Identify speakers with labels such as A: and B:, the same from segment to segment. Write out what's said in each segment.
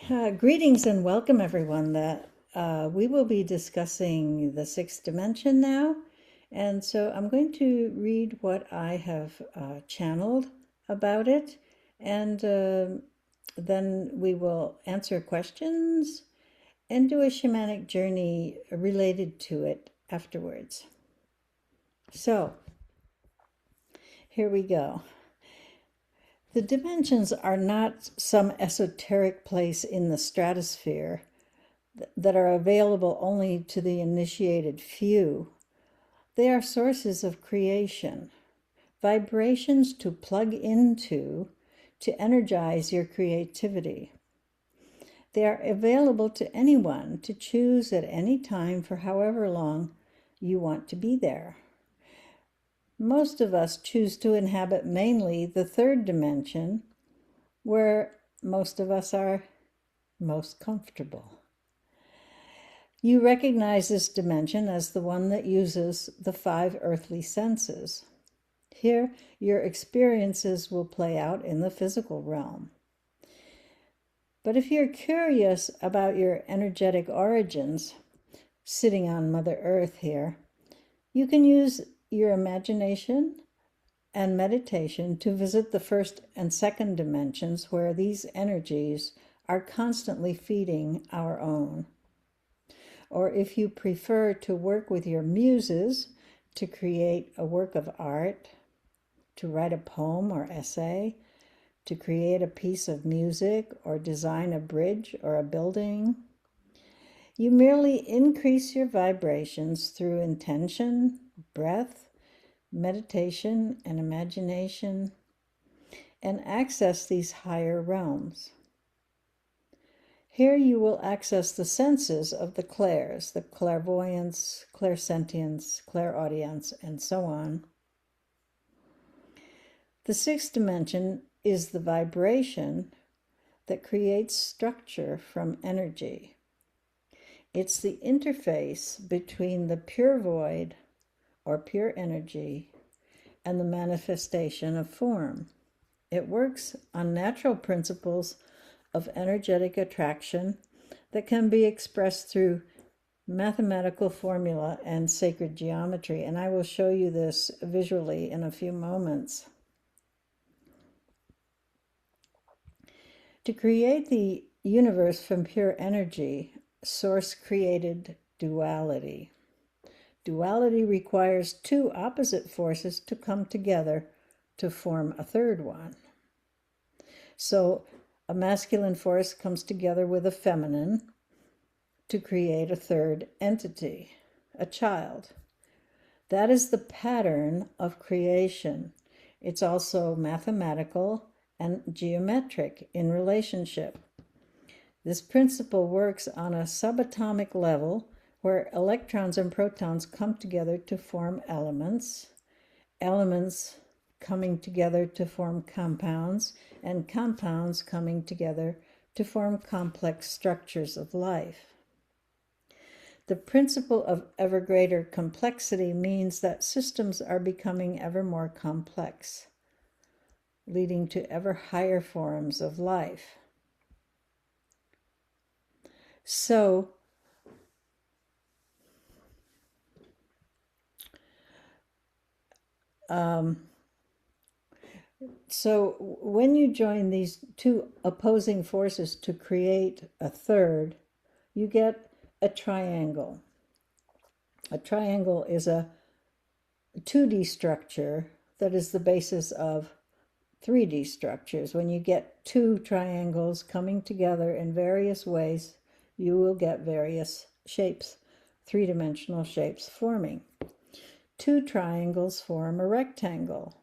A: Greetings and welcome, everyone. We will be discussing the sixth dimension now. And so I'm going to read what I have channeled about it, and then we will answer questions and do a shamanic journey related to it afterwards. So here we go. The dimensions are not some esoteric place in the stratosphere that are available only to the initiated few. They are sources of creation, vibrations to plug into to energize your creativity. They are available to anyone to choose at any time for however long you want to be there. Most of us choose to inhabit mainly the third dimension, where most of us are most comfortable. You recognize this dimension as the one that uses the 5 earthly senses. Here, your experiences will play out in the physical realm. But if you're curious about your energetic origins, sitting on Mother Earth here, you can use your imagination and meditation to visit the first and second dimensions where these energies are constantly feeding our own. Or if you prefer to work with your muses to create a work of art, to write a poem or essay, to create a piece of music or design a bridge or a building, you merely increase your vibrations through intention, breath, meditation, and imagination, and access these higher realms. Here you will access the senses of the clairs, the clairvoyance, clairsentience, clairaudience, and so on. The sixth dimension is the vibration that creates structure from energy. It's the interface between the pure void, or pure energy, and the manifestation of form. It works on natural principles of energetic attraction that can be expressed through mathematical formula and sacred geometry, and I will show you this visually in a few moments. To create the universe from pure energy, Source created duality. Duality requires 2 opposite forces to come together to form a third one. So a masculine force comes together with a feminine to create a third entity, a child. That is the pattern of creation. It's also mathematical and geometric in relationship. This principle works on a subatomic level where electrons and protons come together to form elements, elements coming together to form compounds, and compounds coming together to form complex structures of life. The principle of ever greater complexity means that systems are becoming ever more complex, leading to ever higher forms of life. So, when you join these 2 opposing forces to create a third, you get a triangle. A triangle is a 2D structure that is the basis of 3D structures. When you get 2 triangles coming together in various ways, you will get various shapes, 3-dimensional shapes forming. 2 triangles form a rectangle,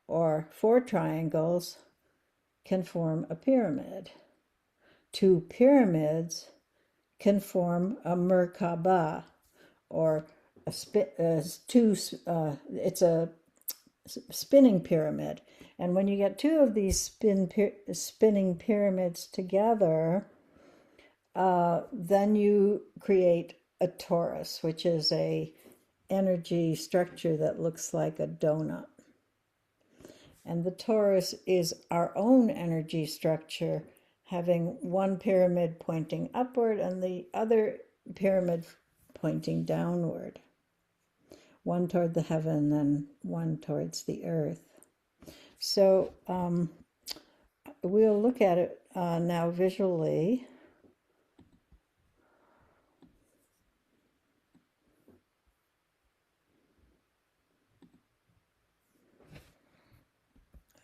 A: or 4 triangles can form a pyramid. 2 pyramids can form a Merkaba, or it's a spinning pyramid. And when you get 2 of these spinning pyramids together, then you create a torus, which is a energy structure that looks like a donut. And the torus is our own energy structure having one pyramid pointing upward and the other pyramid pointing downward, one toward the heaven and one towards the earth. So we'll look at it now visually.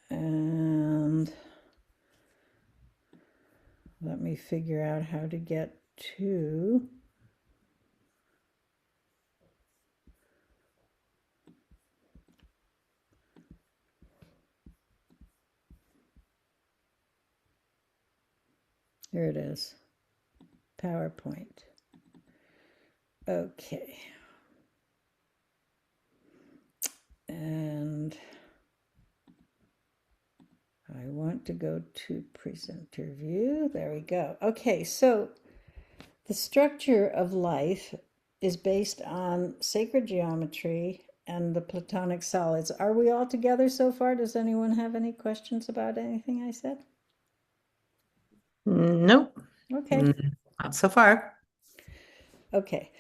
A: And let me figure out how to get to here it is, PowerPoint. Okay. And I want to go to presenter view. There we go. Okay, so the structure of life is based on sacred geometry and the platonic solids. Are we all together so far? Does anyone have any questions about anything I said?
B: Nope.
A: Okay.
B: Not so far.
A: Okay.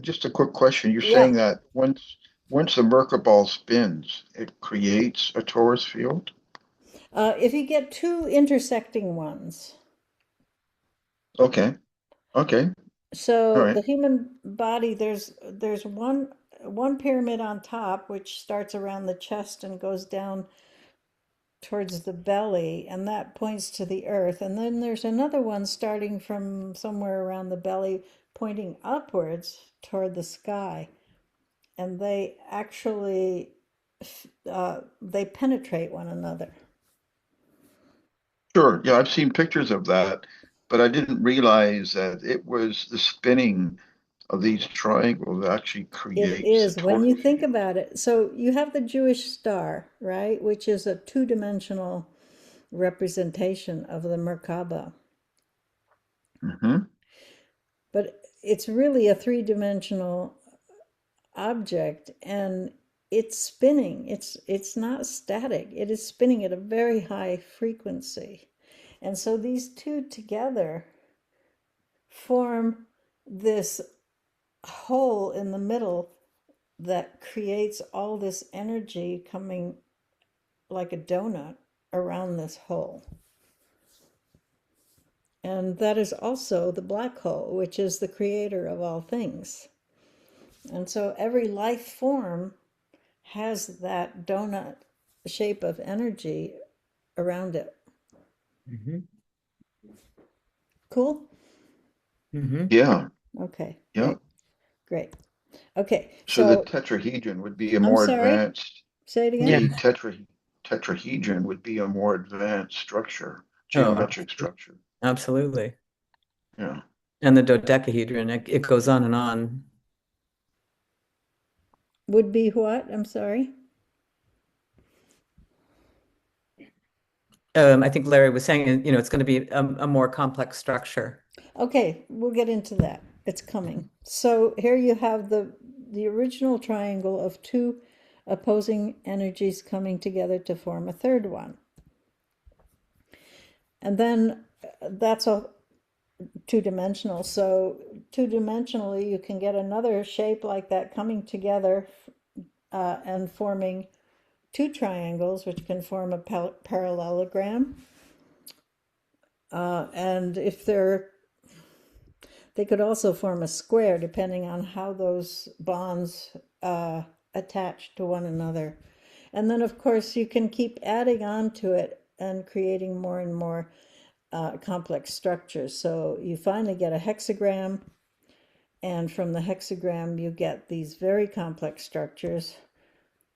C: Just a quick question. You're
A: Yeah.
C: saying that once the Merkabah spins, it creates a torus field?
A: If you get two intersecting ones,
C: Okay. Okay. All
A: so
C: right.
A: the human body, there's one pyramid on top which starts around the chest and goes down towards the belly, and that points to the earth. And then there's another one starting from somewhere around the belly, pointing upwards toward the sky. And they actually they penetrate one another.
C: Sure. Yeah, I've seen pictures of that, but I didn't realize that it was the spinning of these triangles that actually
A: It
C: creates the
A: is when you
C: torus
A: think
C: field.
A: about it. So you have the Jewish star, right, which is a two-dimensional representation of the Merkaba,
C: Hmm.
A: but it's really a three-dimensional object, and it's spinning. It's not static. It is spinning at a very high frequency. And so these two together form this hole in the middle that creates all this energy coming like a donut around this hole. And that is also the black hole, which is the creator of all things. And so every life form has that donut shape of energy around it.
B: Mm-hmm.
A: Cool?
B: Mm-hmm.
C: Yeah.
A: Okay,
C: Yeah.
A: great, great. Okay,
C: So the
A: so
C: tetrahedron would be a
A: I'm
C: more
A: sorry,
C: advanced,
A: say it
B: Yeah.
A: again.
C: the tetrahedron would be a more advanced structure,
B: Oh,
C: geometric structure.
B: absolutely.
C: Yeah.
B: And the dodecahedron, it goes on and on.
A: Would be what? I'm sorry.
B: I think Larry was saying, it's going to be a more complex structure.
A: Okay, we'll get into that. It's coming. So here you have the original triangle of two opposing energies coming together to form a third one. And then that's a two-dimensional. So two-dimensionally, you can get another shape like that coming together and forming two triangles, which can form a parallelogram. And if they could also form a square depending on how those bonds attach to one another. And then, of course, you can keep adding on to it and creating more and more complex structures. So you finally get a hexagram, and from the hexagram, you get these very complex structures,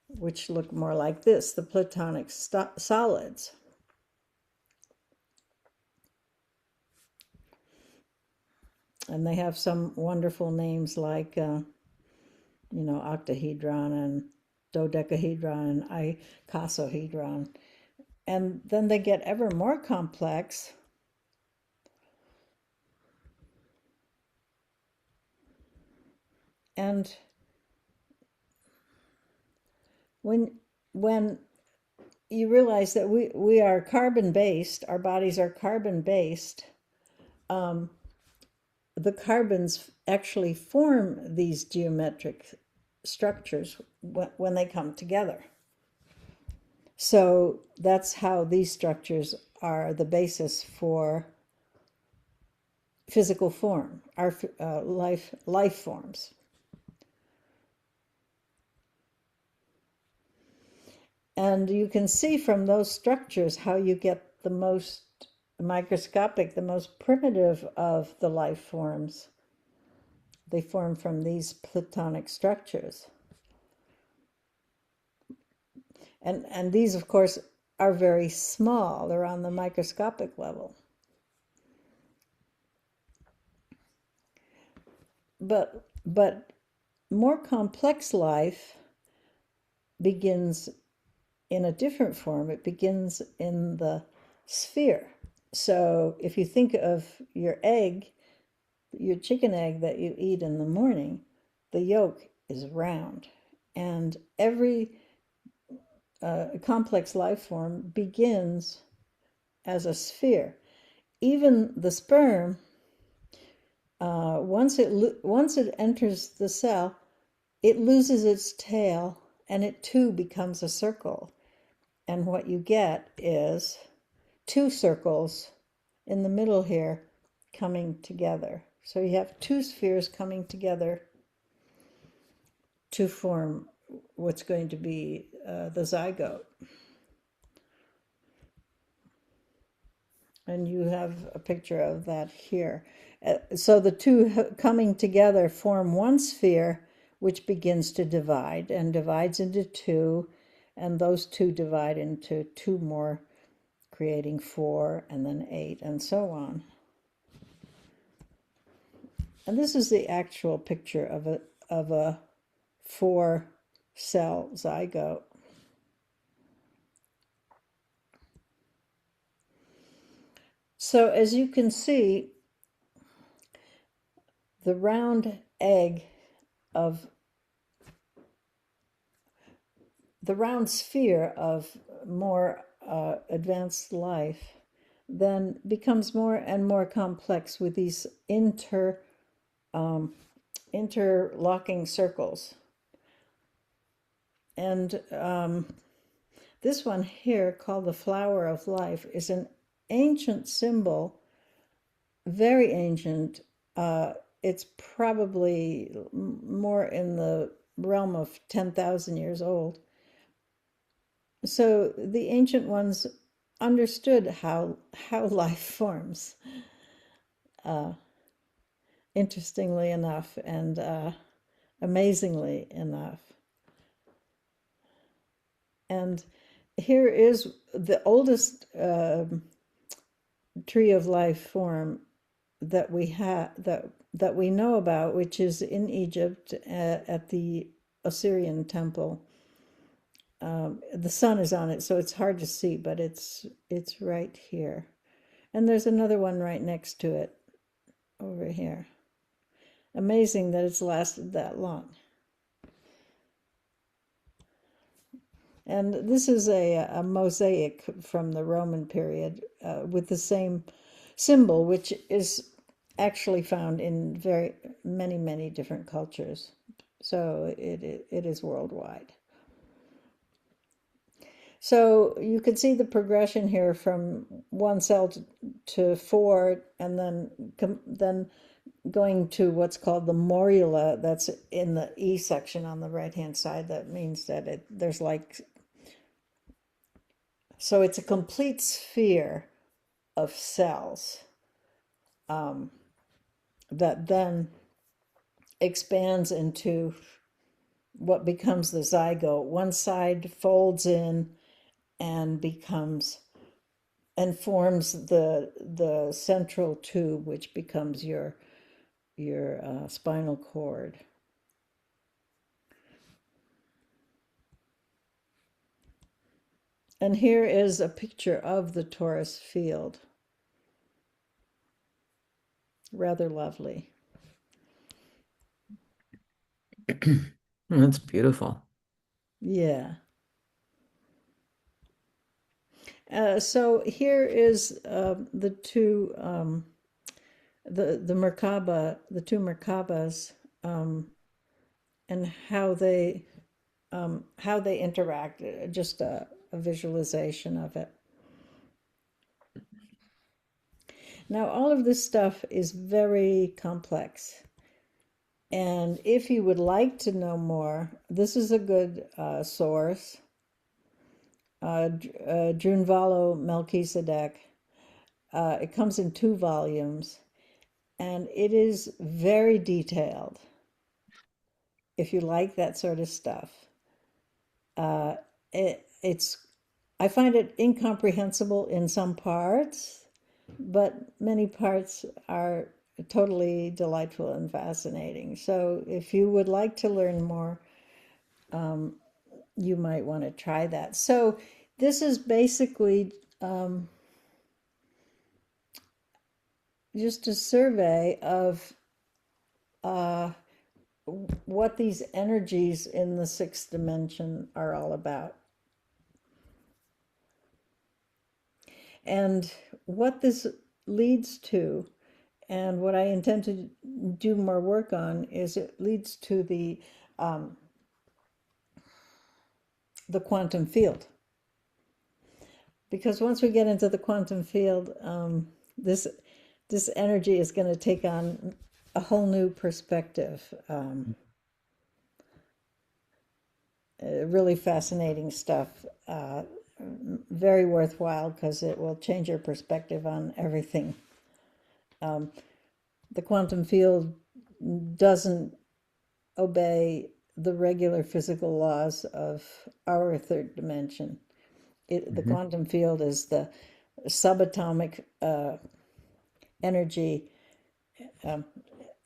A: which look more like this, the platonic solids. And they have some wonderful names like, octahedron and dodecahedron and icosahedron. And then they get ever more complex. And when you realize that we are carbon based, our bodies are carbon based. Um, the carbons actually form these geometric structures when they come together. So that's how these structures are the basis for physical form, our life forms. And you can see from those structures how you get the most microscopic, the most primitive of the life forms. They form from these platonic structures. And these, of course, are very small. They're on the microscopic level. But more complex life begins in a different form. It begins in the sphere. So if you think of your egg, your chicken egg that you eat in the morning, the yolk is round. And every complex life form begins as a sphere. Even the sperm, once it enters the cell, it loses its tail and it too becomes a circle. And what you get is two circles in the middle here coming together. So you have two spheres coming together to form what's going to be the zygote. And you have a picture of that here. So the two coming together form one sphere, which begins to divide and divides into two, and those two divide into two more, creating four, and then eight, and so on. And this is the actual picture of a four-cell zygote. So as you can see, the round egg of the round sphere of more advanced life then becomes more and more complex with these interlocking circles. And this one here, called the flower of life, is an ancient symbol, very ancient. It's probably more in the realm of 10,000 years old. So the ancient ones understood how life forms, interestingly enough, and amazingly enough. And here is the oldest tree of life form that we have that we know about, which is in Egypt at the Osirian temple. The sun is on it, so it's hard to see, but it's right here. And there's another one right next to it over here. Amazing that it's lasted that long. And this is a mosaic from the Roman period with the same symbol, which is actually found in very many different cultures. So it is worldwide. So you can see the progression here from one cell to four, and then going to what's called the morula. That's in the E section on the right-hand side. That means that there's like, so it's a complete sphere of cells that then expands into what becomes the zygote. One side folds in and forms the central tube, which becomes your spinal cord. And here is a picture of the torus field. Rather lovely.
B: That's beautiful.
A: Yeah. So here is the two the Merkaba, the two Merkabas, and how they interact. Just a visualization of it. Now, all of this stuff is very complex. And if you would like to know more, this is a good source. Drunvalo Melchizedek. It comes in 2 volumes, and it is very detailed. If you like that sort of stuff, it's I find it incomprehensible in some parts, but many parts are totally delightful and fascinating. So if you would like to learn more, you might want to try that. So this is basically just a survey of what these energies in the 6th dimension are all about. And what this leads to, and what I intend to do more work on, is it leads to the quantum field. Because once we get into the quantum field, this energy is going to take on a whole new perspective. Really fascinating stuff. Very worthwhile because it will change your perspective on everything. The quantum field doesn't obey the regular physical laws of our 3rd dimension. The quantum field is the subatomic energy.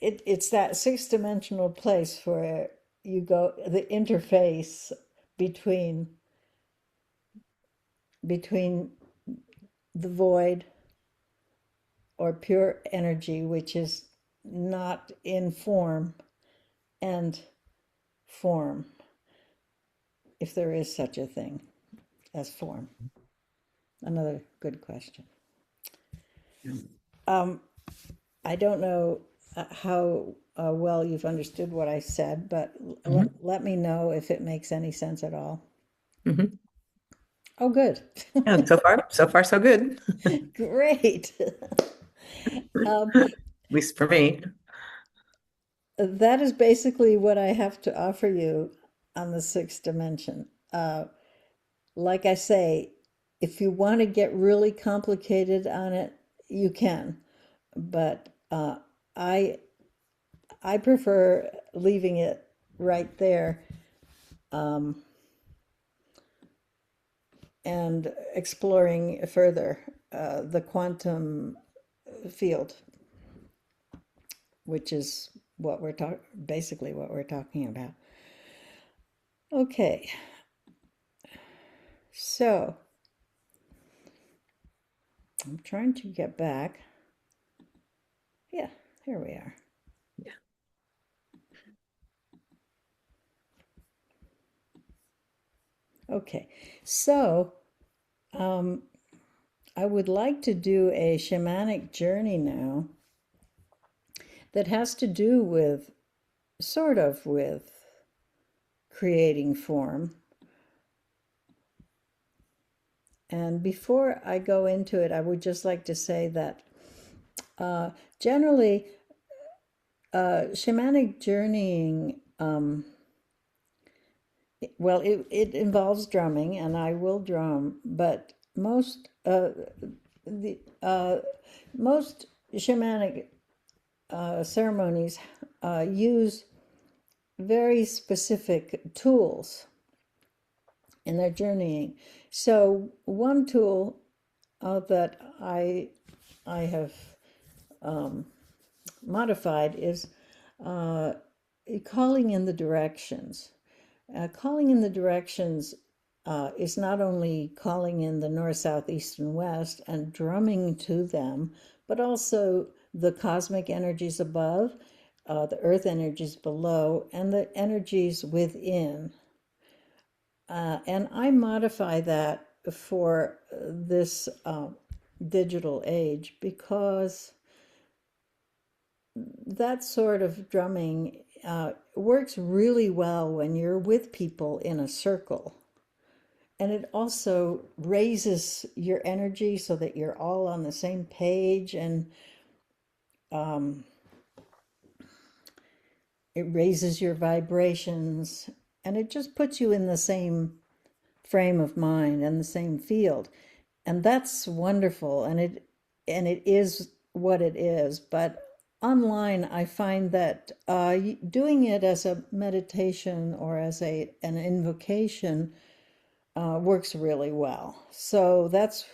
A: It's that 6th dimensional place where you go, the interface between the void or pure energy, which is not in form, and form, if there is such a thing as form. Another good question. I don't know how well you've understood what I said, but let me know if it makes any sense at all.
B: Mm-hmm.
A: Oh, good.
B: Yeah, so far, so good.
A: Great.
B: At least for me.
A: That is basically what I have to offer you on the 6th dimension. Like I say, if you want to get really complicated on it, you can. But I prefer leaving it right there and exploring further the quantum field, which is what we're basically what we're talking about. Okay, so I'm trying to get back. Yeah, here we are.
B: Yeah.
A: Okay, so I would like to do a shamanic journey now that has to do with, sort of, with creating form. And before I go into it, I would just like to say that generally, shamanic journeying, well, it involves drumming, and I will drum, but most shamanic ceremonies use very specific tools in their journeying. So one tool that I have modified is calling in the directions. Calling in the directions is not only calling in the north, south, east, and west and drumming to them, but also the cosmic energies above, the earth energies below, and the energies within. And I modify that for this digital age, because that sort of drumming works really well when you're with people in a circle. And it also raises your energy so that you're all on the same page, and it raises your vibrations, and it just puts you in the same frame of mind and the same field. And that's wonderful, and it is what it is. But online, I find that doing it as a meditation or as an invocation works really well. So that's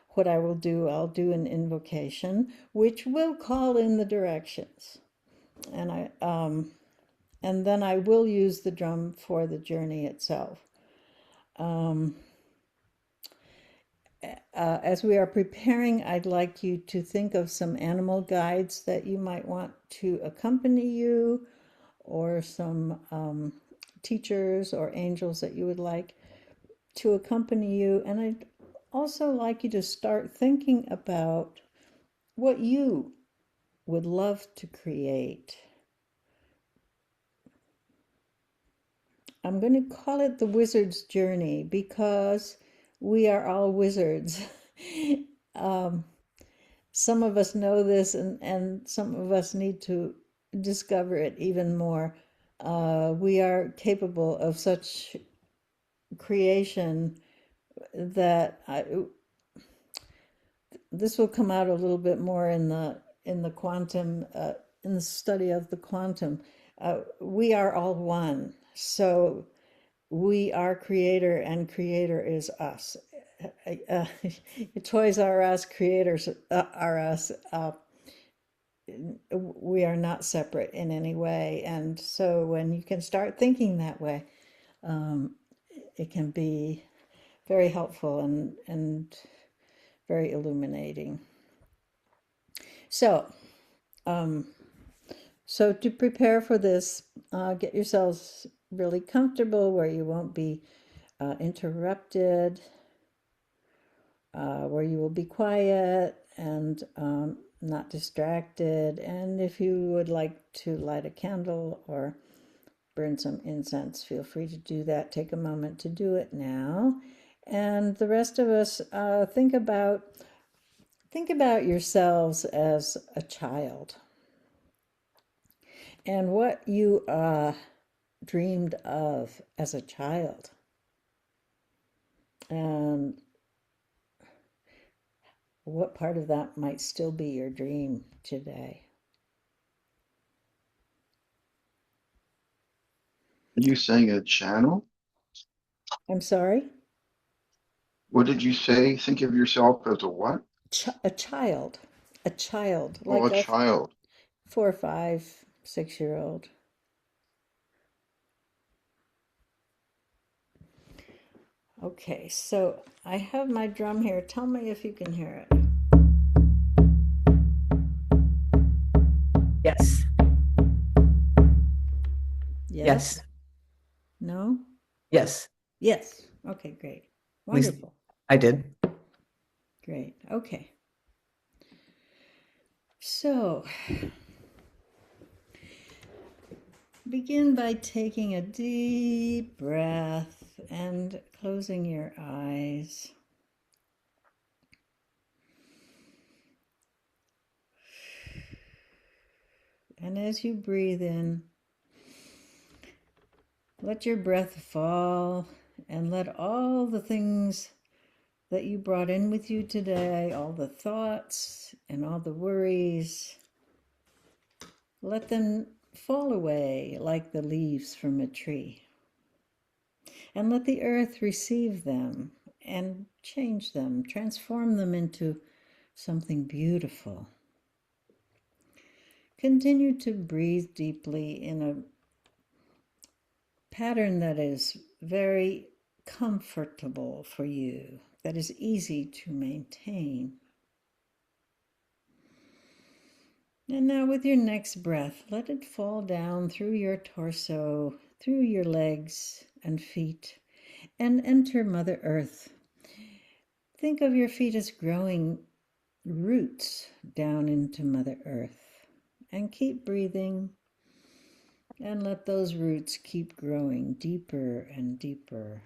A: what I will do. I'll do an invocation, which will call in the directions, and and then I will use the drum for the journey itself. As we are preparing, I'd like you to think of some animal guides that you might want to accompany you, or some teachers or angels that you would like to accompany you. And I'd also like you to start thinking about what you would love to create. I'm going to call it the wizard's journey because we are all wizards. Some of us know this, and some of us need to discover it even more. We are capable of such creation that this will come out a little bit more in the quantum, in the study of the quantum. We are all one. So we are creator, and creator is us. Toys are us, creators are us. We are not separate in any way. And so when you can start thinking that way, it can be very helpful and very illuminating. So, so to prepare for this, get yourselves really comfortable where you won't be interrupted, where you will be quiet and not distracted. And if you would like to light a candle or burn some incense, feel free to do that. Take a moment to do it now. And the rest of us, think about yourselves as a child, and what you dreamed of as a child, and what part of that might still be your dream today.
C: Are you saying a channel?
A: I'm sorry?
C: What did you say? Think of yourself as a what?
A: A child. A child,
C: Oh,
A: like
C: a
A: a
C: child.
A: 4, 5, 6-year-old. Okay, so I have my drum here. Tell me if you can hear it.
B: Yes.
A: Yes?
B: Yes.
A: No?
B: Yes.
A: Yes. Okay, great.
B: At least
A: Wonderful.
B: I did.
A: Great. Okay. So, begin by taking a deep breath and closing your eyes. And as you breathe in, let your breath fall, and let all the things that you brought in with you today, all the thoughts and all the worries, let them fall away like the leaves from a tree. And let the earth receive them and change them, transform them into something beautiful. Continue to breathe deeply in a pattern that is very comfortable for you, that is easy to maintain. And now with your next breath, let it fall down through your torso, through your legs and feet, and enter Mother Earth. Think of your feet as growing roots down into Mother Earth. And keep breathing and let those roots keep growing deeper and deeper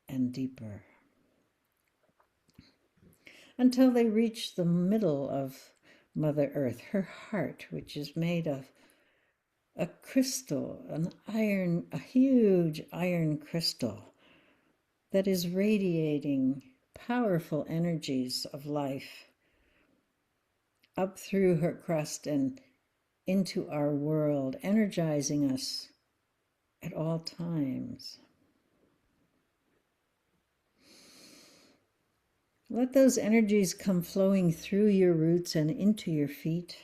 A: and deeper until they reach the middle of Mother Earth, her heart, which is made of a crystal, a huge iron crystal that is radiating powerful energies of life up through her crust and into our world, energizing us at all times. Let those energies come flowing through your roots and into your feet,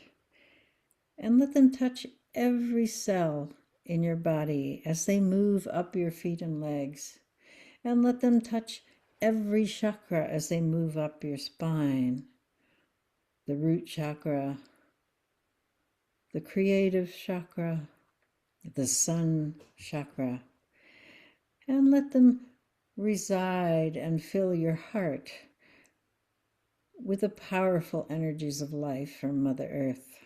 A: and let them touch every cell in your body as they move up your feet and legs, and let them touch every chakra as they move up your spine. The root chakra, the creative chakra, the sun chakra, and let them reside and fill your heart with the powerful energies of life from Mother Earth.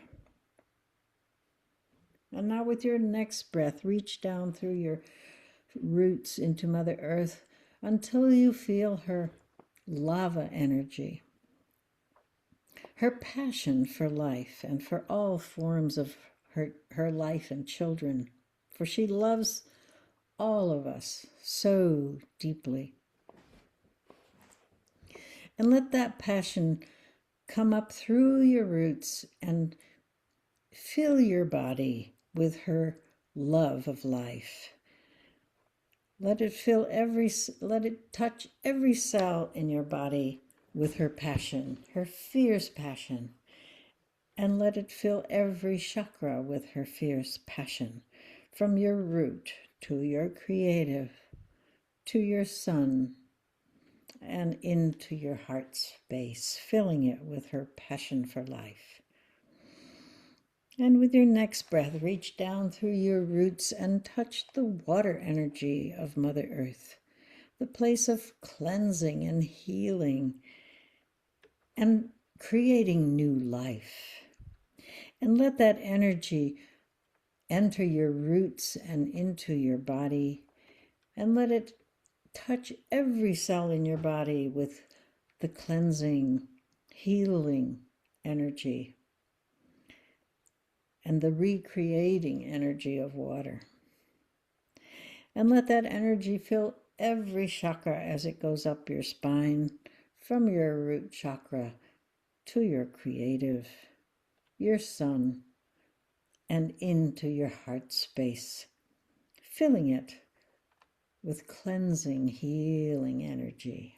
A: And now with your next breath, reach down through your roots into Mother Earth until you feel her lava energy, her passion for life and for all forms of her life and children, for she loves all of us so deeply. And let that passion come up through your roots and fill your body with her love of life. Let it touch every cell in your body with her passion, her fierce passion. And let it fill every chakra with her fierce passion, from your root to your creative, to your sun, and into your heart space, filling it with her passion for life. And with your next breath, reach down through your roots and touch the water energy of Mother Earth, the place of cleansing and healing and creating new life. And let that energy enter your roots and into your body, and let it touch every cell in your body with the cleansing, healing energy and the recreating energy of water. And let that energy fill every chakra as it goes up your spine, from your root chakra to your creative, your sun, and into your heart space, filling it with cleansing, healing energy.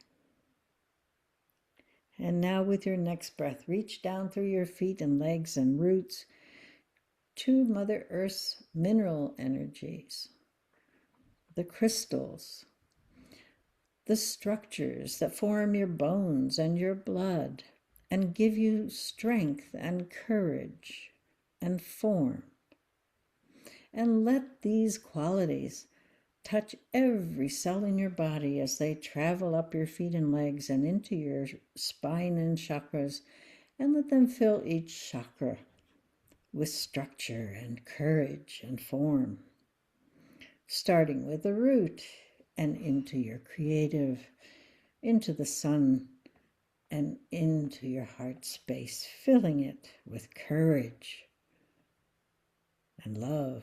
A: And now with your next breath, reach down through your feet and legs and roots to Mother Earth's mineral energies, the crystals, the structures that form your bones and your blood and give you strength and courage and form. And let these qualities touch every cell in your body as they travel up your feet and legs and into your spine and chakras, and let them fill each chakra with structure and courage and form, starting with the root and into your creative, into the sun, and into your heart space, filling it with courage and love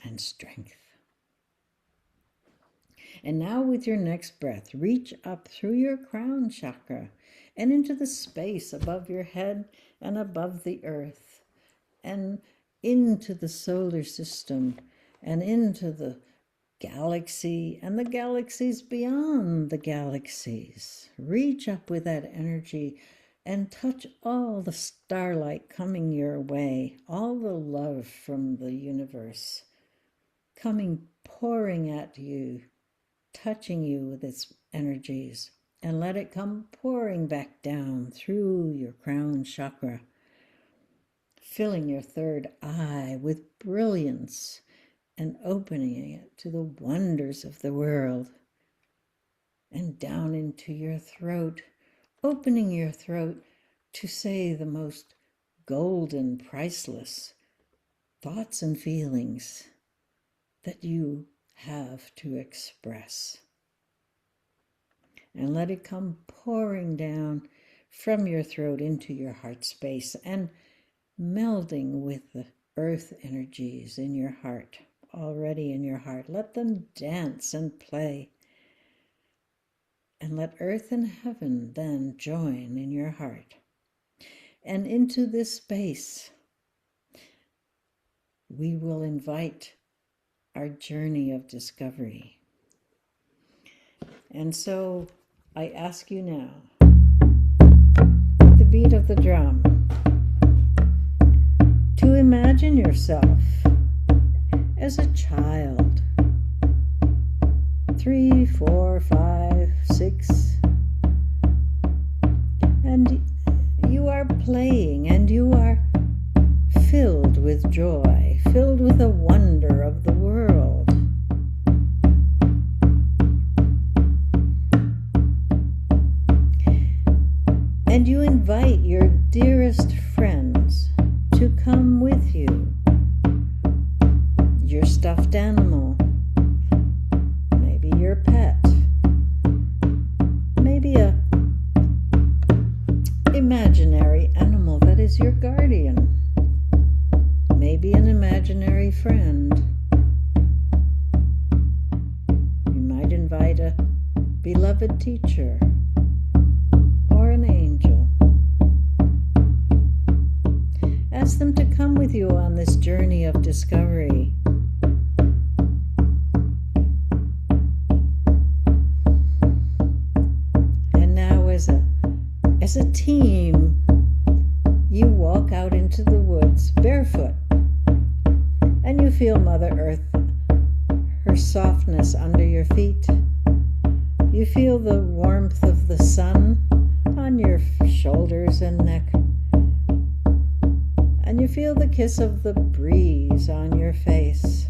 A: and strength. And now with your next breath, reach up through your crown chakra and into the space above your head and above the earth and into the solar system and into the galaxy and the galaxies beyond the galaxies. Reach up with that energy and touch all the starlight coming your way, all the love from the universe coming, pouring at you, touching you with its energies, and let it come pouring back down through your crown chakra, filling your third eye with brilliance and opening it to the wonders of the world. and down into your throat, opening your throat to say the most golden, priceless thoughts and feelings that you have to express. And let it come pouring down from your throat into your heart space and melding with the earth energies in your heart, already in your heart. Let them dance and play. And let earth and heaven then join in your heart. And into this space, we will invite our journey of discovery. And so I ask you now, with the beat of the drum, to imagine yourself as a child, 3, 4, 5, 6, and you are playing and you are filled with joy, filled with the wonder of the world. And you invite your dearest friends to come with you. Your stuffed animal, maybe your pet, maybe a imaginary animal that is your guardian, maybe an imaginary friend. You might invite a beloved teacher or an angel. Ask them to come with you on this journey of discovery. And now as a team, you walk out into the woods barefoot, and you feel Mother Earth, her softness under your feet. You feel the warmth of the sun on your shoulders and neck. And you feel the kiss of the breeze on your face.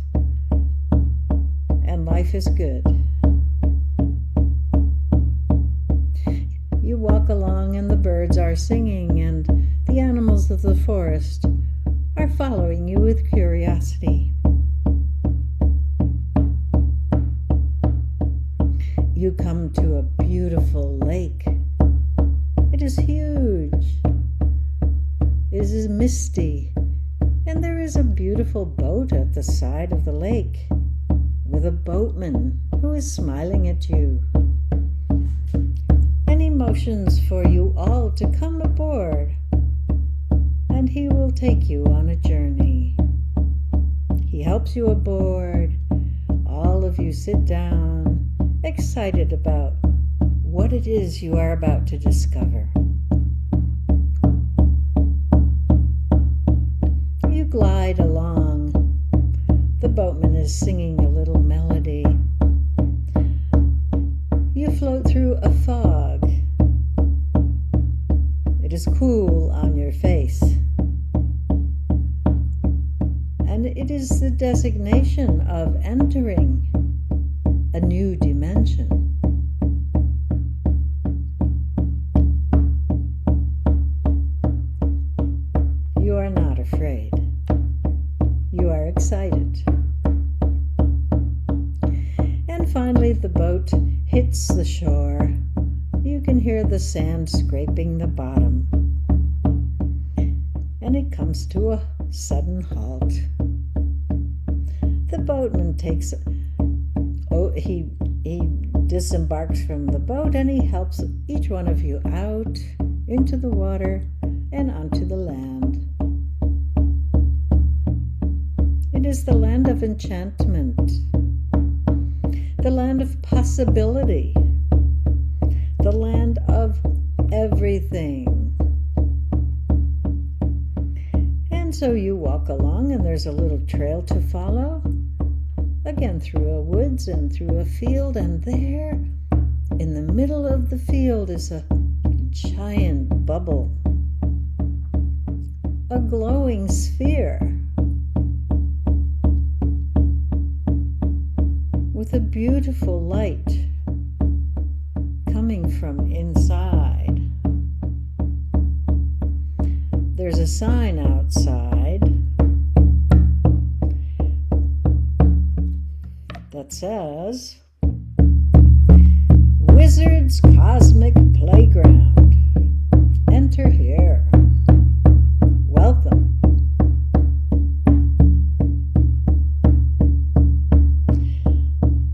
A: And life is good. You walk along and the birds are singing and the animals of the forest are following you with curiosity. You come to a beautiful lake. It is huge. It is misty, and there is a beautiful boat at the side of the lake with a boatman who is smiling at you. And he motions for you all to come aboard, and he will take you on a journey. He helps you aboard. All of you sit down, excited about what it is you are about to discover. You glide along. The boatman is singing a little melody. You float through a fog. It is cool on your face. And it is the designation of entering a new dimension. You are not afraid. You are excited. And finally the boat hits the shore. You can hear the sand scraping the bottom. And it comes to a sudden halt. The boatman he disembarks from the boat and he helps each one of you out into the water and onto the land. It is the land of enchantment, the land of possibility, the land of everything. And so you walk along and there's a little trail to follow, again through a woods and through a field, and there in the middle of the field is a giant bubble, a glowing sphere with a beautiful light coming from inside. There's a sign outside that says, Wizard's Cosmic Playground. Enter here. Welcome.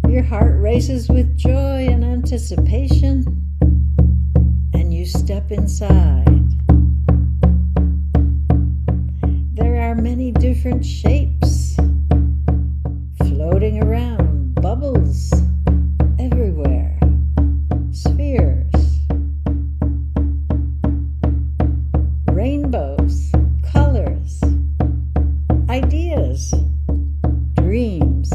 A: Your heart races with joy and anticipation, and you step inside. There are many different shapes floating around, bubbles everywhere, spheres, rainbows, colors, ideas, dreams,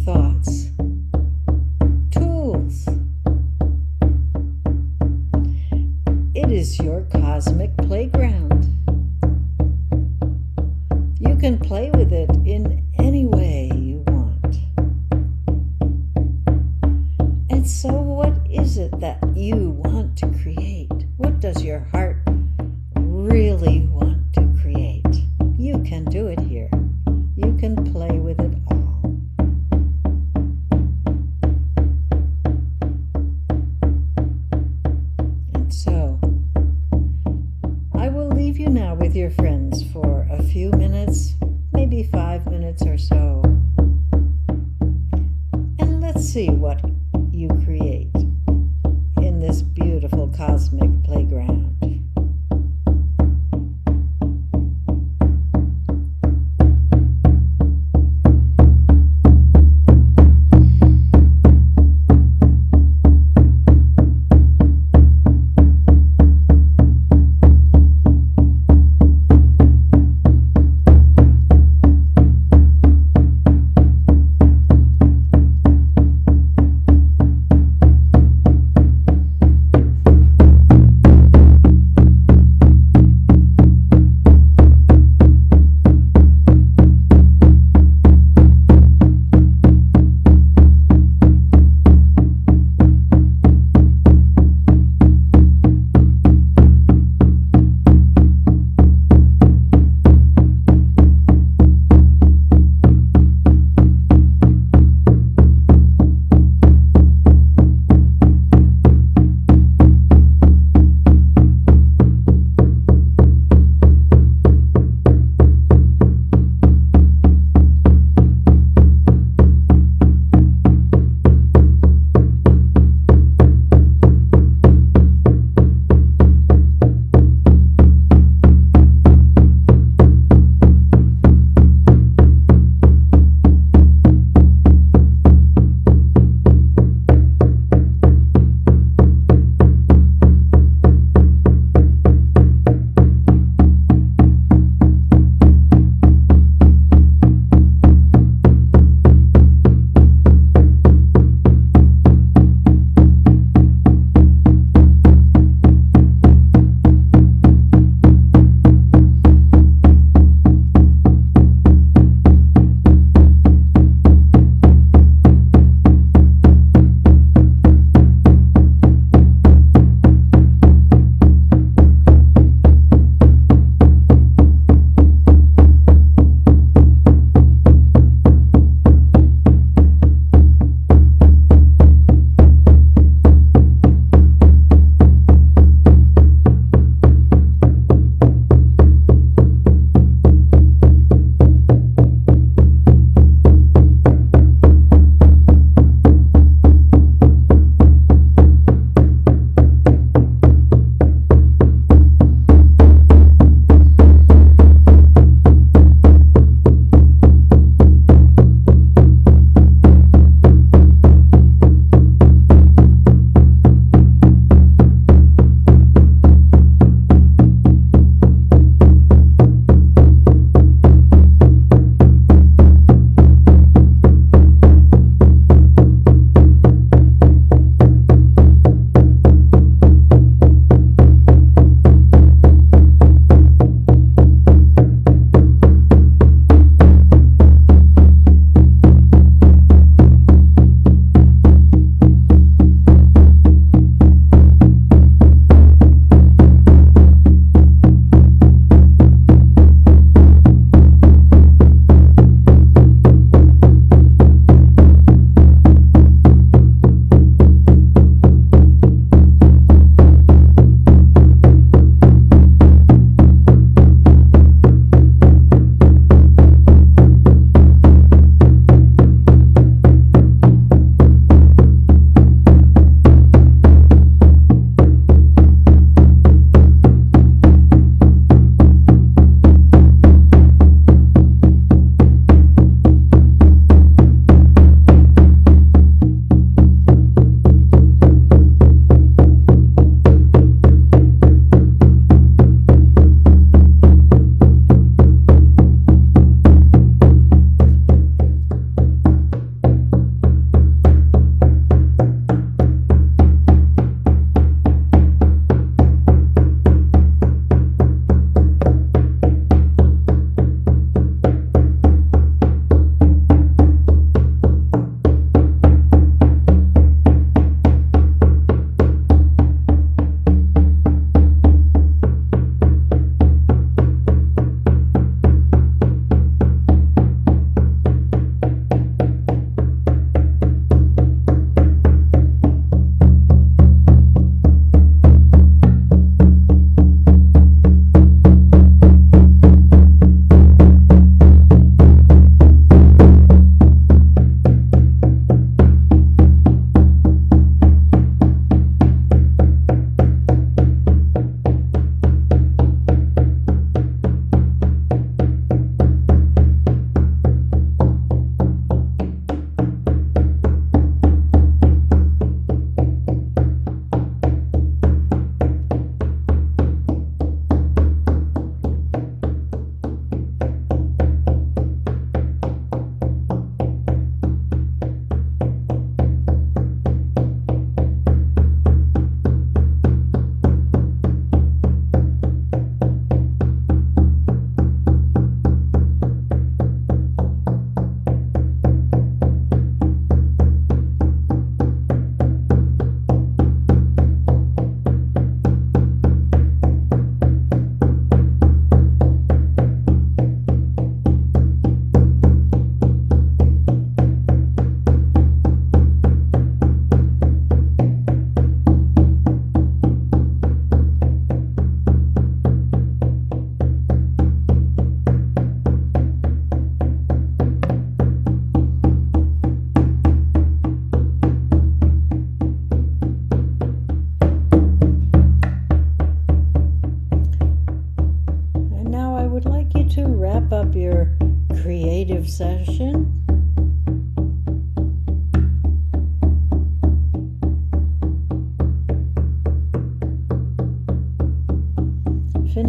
A: thoughts, tools. It is your cosmic playground. You can play with it in any way you want. And so what is it that you want to create? What does your heart really want to create? You can do it here. You can play with it all. And so, I will leave you now with your friends for a few minutes, maybe 5 minutes or so. And let's see what you create in this beautiful cosmic playground.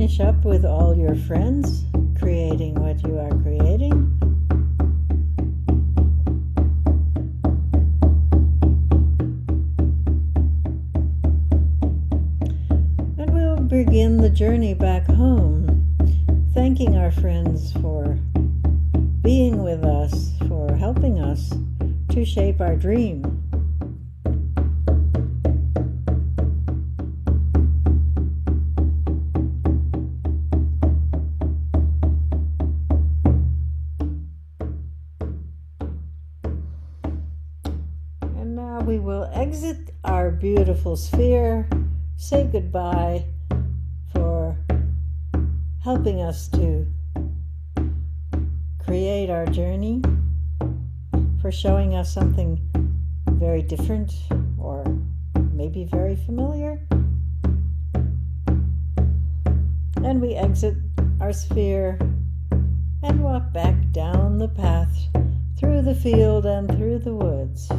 A: finish up with all your friends, creating what you are creating. And we'll begin the journey back home, thanking our friends for being with us, for helping us to shape our dream. And now we will exit our beautiful sphere, say goodbye for helping us to create our journey, for showing us something very different or maybe very familiar. And we exit our sphere and walk back down the path through the field and through the woods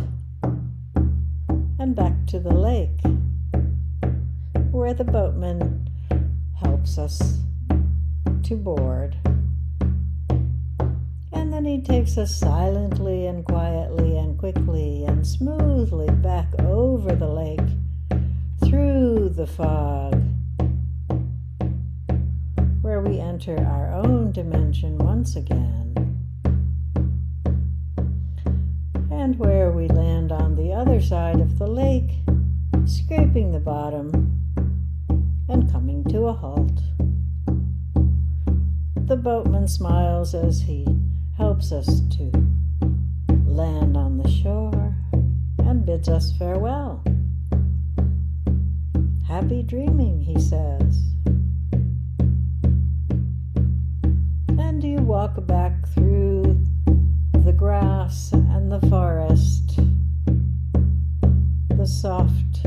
A: and back to the lake, where the boatman helps us to board. And then he takes us silently and quietly and quickly and smoothly back over the lake, through the fog, where we enter our own dimension once again, and where we land on the other side of the lake, scraping the bottom and coming to a halt. The boatman smiles as he helps us to land on the shore and bids us farewell. Happy dreaming, he says. And you walk back through the grass and the forest, the soft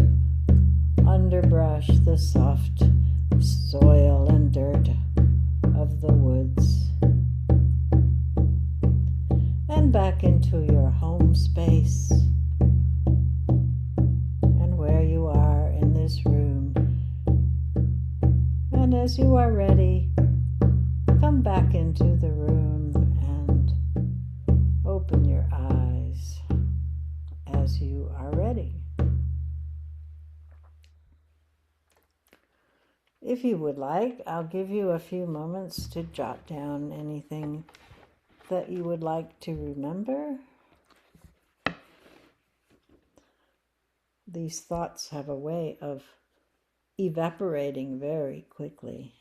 A: underbrush, the soft soil and dirt of the woods, and back into your home space and where you are in this room. And as you are ready, come back into the room and open your eyes as you are ready. If you would like, I'll give you a few moments to jot down anything that you would like to remember. These thoughts have a way of evaporating very quickly.